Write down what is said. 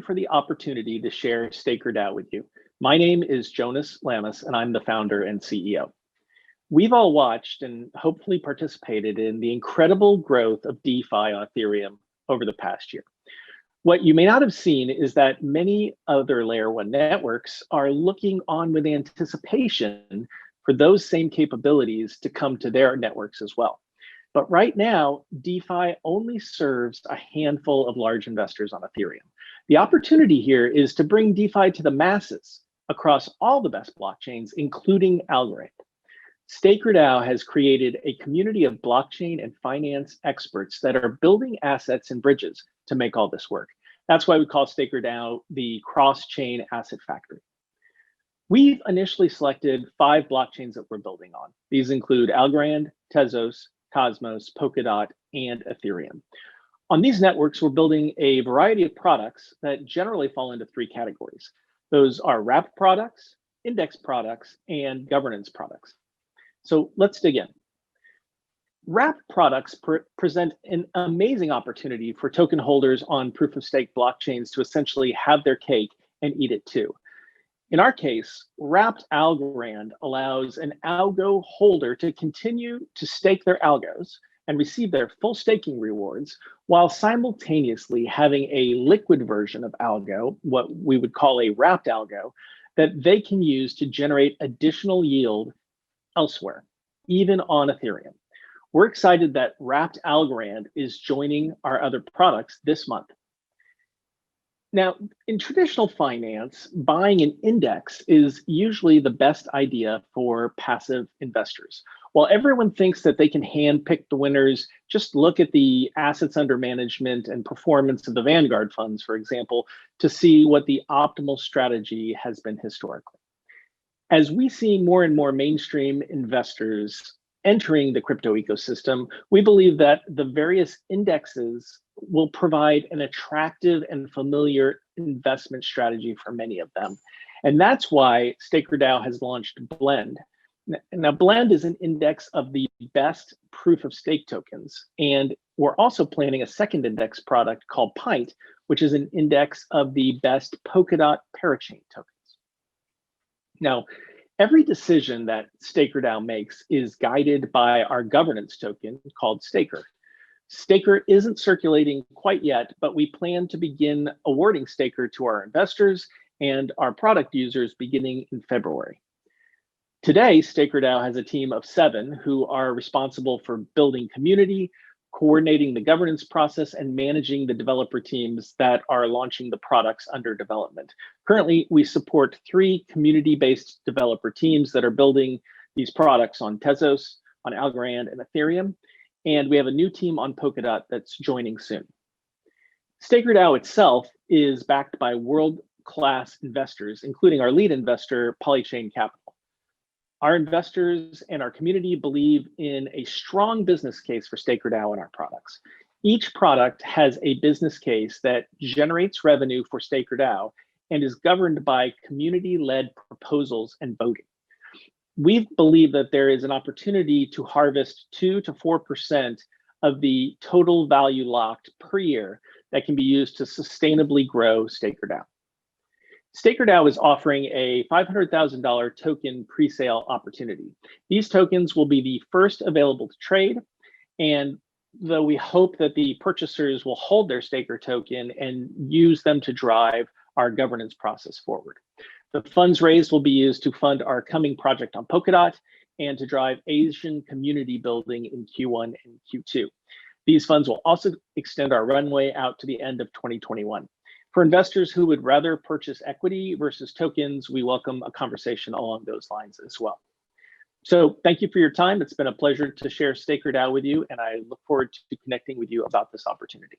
you for the opportunity to share StakerDAO with you. My name is Jonas Lamas, and I'm the founder and CEO. We've all watched and hopefully participated in the incredible growth of DeFi on Ethereum over the past year. What you may not have seen is that many other layer one networks are looking on with anticipation for those same capabilities to come to their networks as well. But right now, DeFi only serves a handful of large investors on Ethereum. The opportunity here is to bring DeFi to the masses across all the best blockchains, including Algorand. StakerDAO has created a community of blockchain and finance experts that are building assets and bridges to make all this work. That's why we call StakerDAO the cross-chain asset factory. We've initially selected 5 blockchains that we're building on. These include Algorand, Tezos, Cosmos, Polkadot, and Ethereum. On these networks, we're building a variety of products that generally fall into 3 categories. Those are wrapped products, index products, and governance products. So let's dig in. Wrapped products present an amazing opportunity for token holders on proof of stake blockchains to essentially have their cake and eat it too. In our case, wrapped Algorand allows an algo holder to continue to stake their algos and receive their full staking rewards while simultaneously having a liquid version of algo, what we would call a wrapped algo, that they can use to generate additional yield elsewhere, even on Ethereum. We're excited that wrapped Algorand is joining our other products this month. Now, in traditional finance, buying an index is usually the best idea for passive investors. While everyone thinks that they can handpick the winners, just look at the assets under management and performance of the Vanguard funds, for example, to see what the optimal strategy has been historically. As we see more and more mainstream investors entering the crypto ecosystem, we believe that the various indexes will provide an attractive and familiar investment strategy for many of them. And that's why StakerDAO has launched Blend. Now, Blend is an index of the best proof of stake tokens. And we're also planning a second index product called Pint, which is an index of the best Polkadot parachain tokens. Now, every decision that StakerDAO makes is guided by our governance token called Staker. Staker isn't circulating quite yet, but we plan to begin awarding Staker to our investors and our product users beginning in February. Today, StakerDAO has a team of 7 who are responsible for building community, coordinating the governance process, and managing the developer teams that are launching the products under development. Currently, we support 3 community-based developer teams that are building these products on Tezos, on Algorand, and Ethereum. And we have a new team on Polkadot that's joining soon. StakerDAO itself is backed by world-class investors, including our lead investor, Polychain Capital. Our investors and our community believe in a strong business case for StakerDAO and our products. Each product has a business case that generates revenue for StakerDAO and is governed by community-led proposals and voting. We believe that there is an opportunity to harvest 2 to 4% of the total value locked per year that can be used to sustainably grow StakerDAO. StakerDAO is offering a $500,000 token pre-sale opportunity. These tokens will be the first available to trade, and though we hope that the purchasers will hold their Staker token and use them to drive our governance process forward. The funds raised will be used to fund our coming project on Polkadot and to drive Asian community building in Q1 and Q2. These funds will also extend our runway out to the end of 2021. For investors who would rather purchase equity versus tokens, we welcome a conversation along those lines as well. So thank you for your time. It's been a pleasure to share StakerDAO with you, and I look forward to connecting with you about this opportunity.